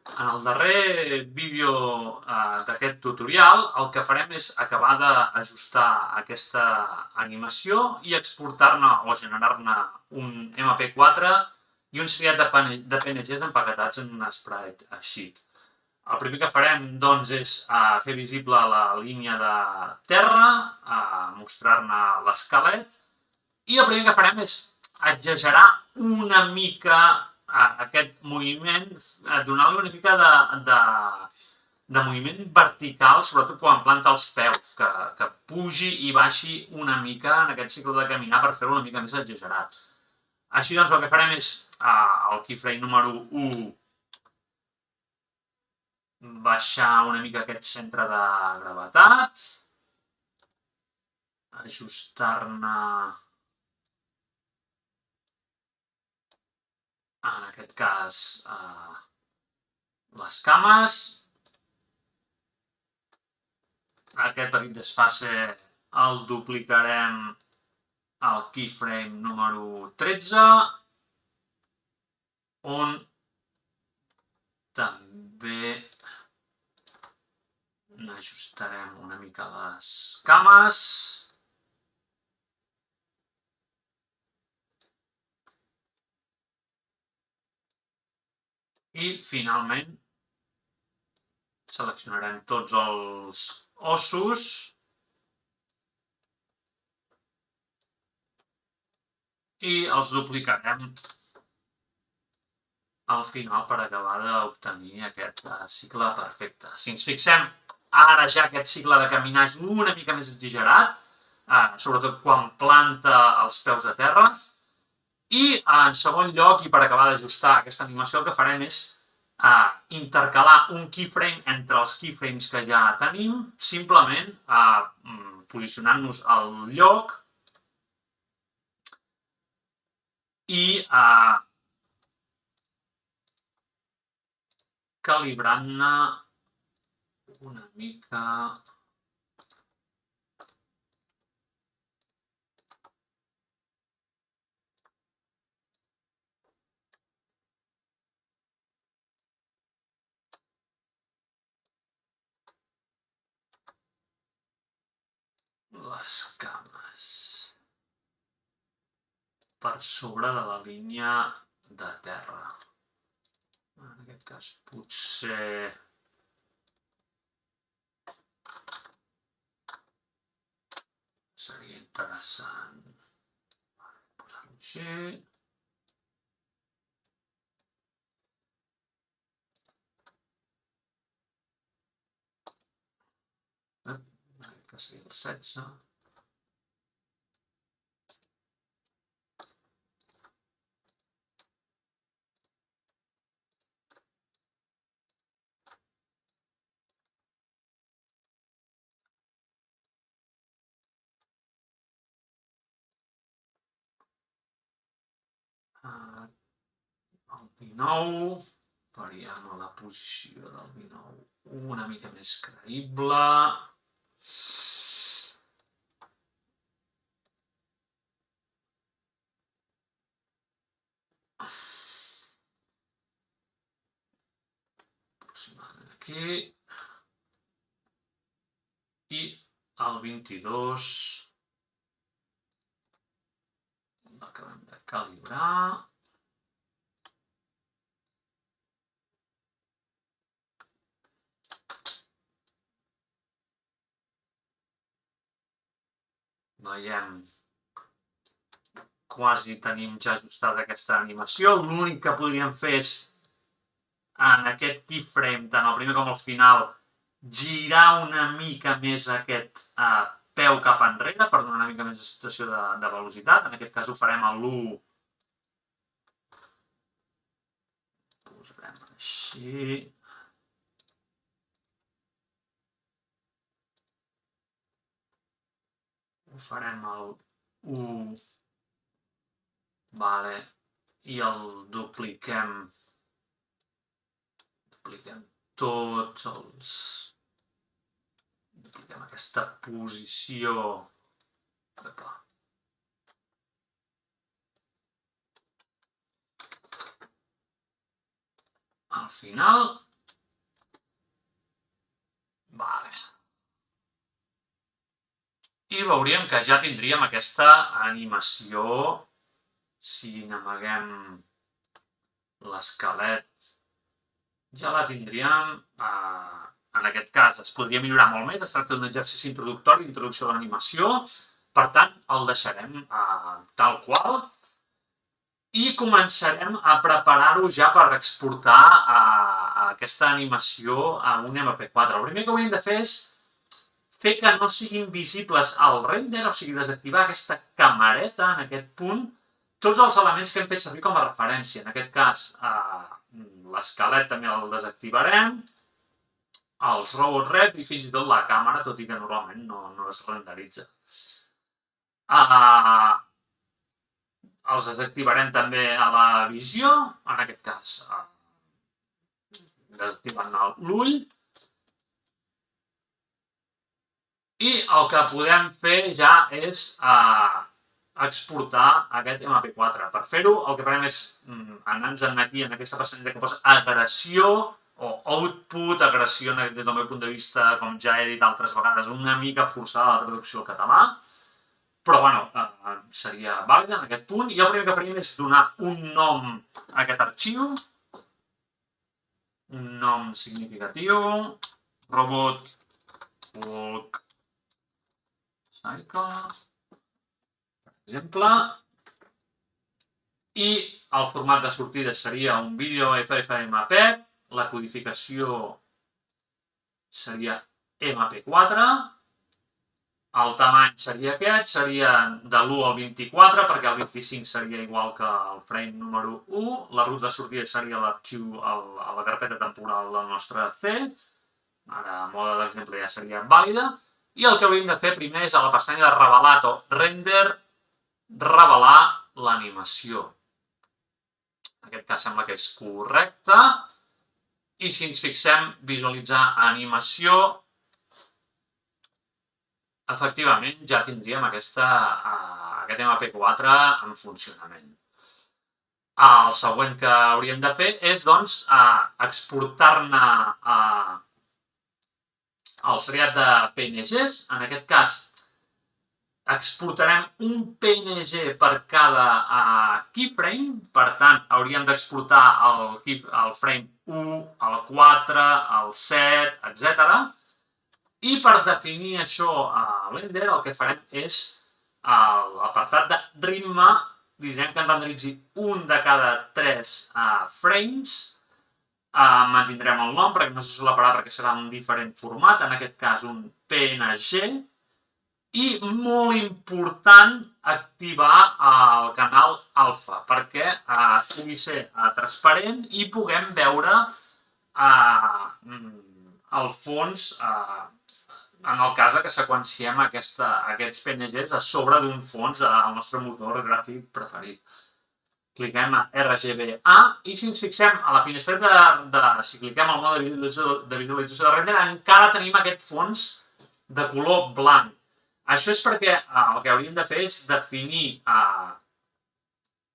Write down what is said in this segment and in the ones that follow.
En el darrer vídeo d'aquest tutorial el que farem és acabar d'ajustar aquesta animació i exportar-ne o generar-ne un MP4 i un seriat de PNGs empaquetats en un Sprite Sheet. El primer que farem doncs, és fer visible la línia de terra, mostrar-ne l'esquelet, i el primer que farem és exagerar una mica aquest moviment, donar-li una mica de moviment vertical, sobretot quan planta els peus, que pugi i baixi una mica en aquest cicle de caminar per fer-ho una mica més exagerat. Així doncs el que farem és el keyframe número 1 baixar una mica aquest centre de gravetat, ajustar-ne en aquest cas les cames. Aquest petit desfase el duplicarem al keyframe número 13, on també n'ajustarem una mica les cames. I finalment seleccionarem tots els ossos i els duplicarem al final per acabar d'obtenir aquest cicle perfecte. Si ens fixem, ara ja aquest cicle de caminar és una mica més exagerat, sobretot quan planta els peus a terra. I en segon lloc, i per acabar d'ajustar aquesta animació, el que farem és intercalar un keyframe entre els keyframes que ja tenim, simplement posicionant-nos al lloc i calibrant-ne una mica les cames per sobre de la línia de terra. En aquest cas potser seria interessant posar-ho així. Que seria el 16. El 19, faríem la posició del 19 una mica més creïble. Aproximadament aquí. I el 22 l'acabem de calibrar. Veiem, quasi tenim ja ajustada aquesta animació. L'únic que podríem fer és, en aquest keyframe, tant el primer com el final, girar una mica més aquest peu cap enrere per donar una mica més de sensació de velocitat. En aquest cas ho farem a l'1. Posarem així. Ho farem al 1. Vale. I el dupliquem. Dupliquem tots els... Dupliquem aquesta posició. Al final Vale. I veuríem que ja tindríem aquesta animació si n'amaguem l'esquelet. Ja la tindríem. En aquest cas es podria millorar molt més. Es tracta d'un exercici introductori, d'introducció de l'animació. Per tant, el deixarem tal qual. I començarem a preparar-ho ja per exportar aquesta animació a un MP4. El primer que hauríem de fer és fer que no siguin visibles al render, o sigui, desactivar aquesta camareta en aquest punt, tots els elements que hem fet servir com a referència. En aquest cas, l'esquelet també el desactivarem, els robot rep i fins i tot la càmera, tot i que normalment no es renderitza. Els desactivarem també a la visió, en aquest cas, desactivant l'ull. I el que podem fer ja és exportar aquest MP4. Per fer-ho, el que farem és anar-nos aquí en aquesta pestanya que posa agressió o output, agressió des del meu punt de vista, com ja he dit altres vegades, una mica forçada la traducció al català, però bueno, seria vàlida en aquest punt. I el primer que faríem és donar un nom a aquest arxiu, un nom significatiu, robot walk cycle, per exemple, i el format de sortida seria un vídeo FFmpeg, la codificació seria MP4, el tamany seria aquest, seria de l'1 al 24, perquè el 25 seria igual que el frame número 1, la ruta de sortida seria l'arxiu a la carpeta temporal del nostre C, ara a mode d'exemple ja seria vàlida, i el que hauríem de fer primer és a la pestanya de revelat o render, revelar l'animació. En aquest cas sembla que és correcte, i si ens fixem, visualitzar animació, efectivament ja tindríem aquest MP4 en funcionament. El següent que hauríem de fer és, doncs, exportar-ne el seriat de PNGs. En aquest cas, exportarem un PNG per cada keyframe, per tant, hauríem d'exportar el frame 1, el 4, el 7, etc. I per definir això a Blender, el que farem és l'apartat de ritme, li direm que en renderitzi un de cada 3 frames, mantindrem el nom perquè no se solaparà perquè serà un diferent format, en aquest cas un PNG, i molt important activar el canal alfa perquè pugui ser transparent i puguem veure el fons en el cas que seqüenciem aquests PNGs a sobre d'un fons al nostre motor gràfic preferit. Cliquem a RGBA i si ens fixem a la finestreta, si cliquem al mode de visualització de render, encara tenim aquest fons de color blanc. Això és perquè el que hauríem de fer és definir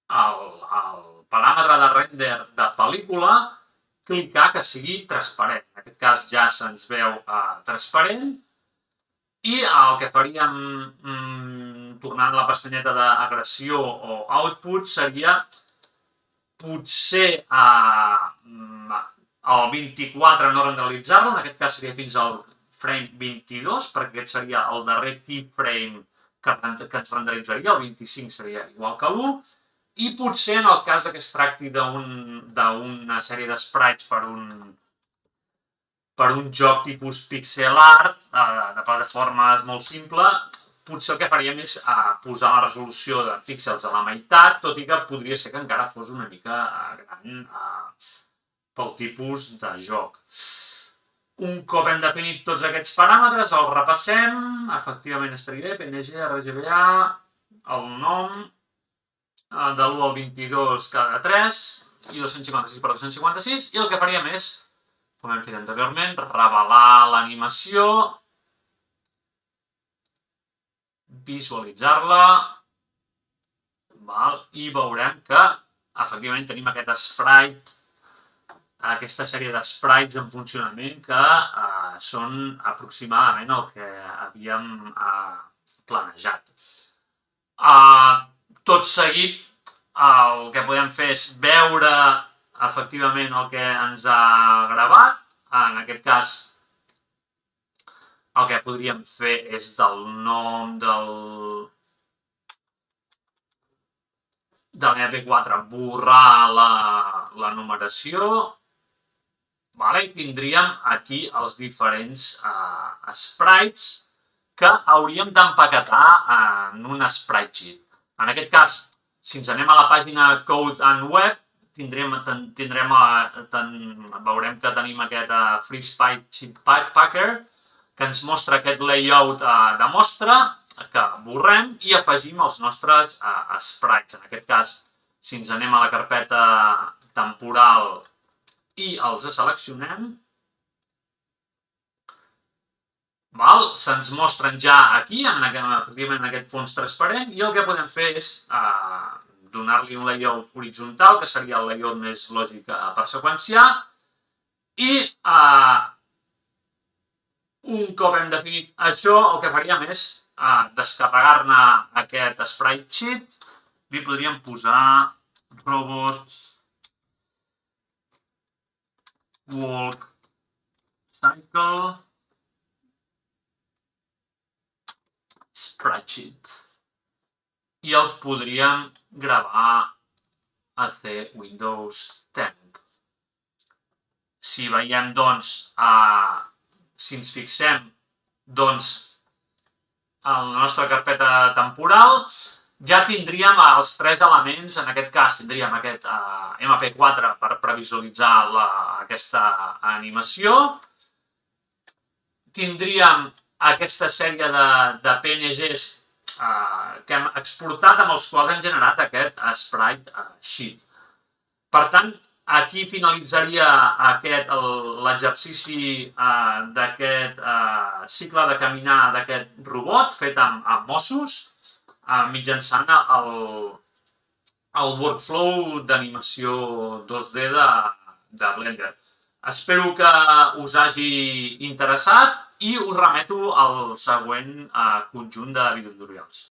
el paràmetre de render de pel·lícula, clicar que sigui transparent. En aquest cas ja se'ns veu transparent. I el que faríem, tornant a la pestanyeta d'agressió o output, seria potser el 24 no renderitzar-lo, en aquest cas seria fins al frame 22, perquè aquest seria el darrer keyframe que ens renderitzaria, el 25 seria igual que l'1, i potser en el cas que es tracti d'una sèrie de sprites per un joc tipus pixel art, de plataformes molt simple, potser el que faríem és posar la resolució de píxels a la meitat, tot i que podria ser que encara fos una mica gran pel tipus de joc. Un cop hem definit tots aquests paràmetres, els repassem, efectivament estaria bé, PNG, RGBA, el nom, de l'1 al 22 cada 3, i 256 per 256, i el que faríem és, com hem fet anteriorment, revelar l'animació, visualitzar-la, i veurem que efectivament tenim aquest sprite aquesta sèrie de sprites en funcionament que són aproximadament el que havíem planejat. Tot seguit, el que podem fer és veure efectivament el que ens ha gravat. En aquest cas, el que podríem fer és del nom del MP4 borrar la numeració, i tindríem aquí els diferents sprites que hauríem d'empaquetar en un sprite sheet. En aquest cas, si ens anem a la pàgina Code and Web, veurem que tenim aquest Free Sprite Sheet Packer que ens mostra aquest layout de mostra que borrem i afegim els nostres sprites. En aquest cas, si ens anem a la carpeta temporal i els seleccionem, se'ns mostren ja aquí, efectivament en aquest fons transparent, i el que podem fer és donar-li un layout horitzontal, que seria el layout més lògic per seqüenciar, i un cop hem definit això, el que faríem és descarregar-ne aquest sprite sheet, li podríem posar robot walk cycle sprite sheet i el podríem gravar a C Windows Temp. Si veiem, doncs, si ens fixem, doncs, en la nostra carpeta temporal, ja tindríem els tres elements. En aquest cas tindríem aquest MP4 per previsualitzar aquesta animació, tindríem aquesta sèrie de PNGs que hem exportat amb els quals hem generat aquest sprite sheet. Per tant, aquí finalitzaria l'exercici d'aquest cicle de caminar d'aquest robot fet amb ossos mitjançant el workflow d'animació 2D de Blender. Espero que us hagi interessat i us remeto al següent conjunt de videotutorials.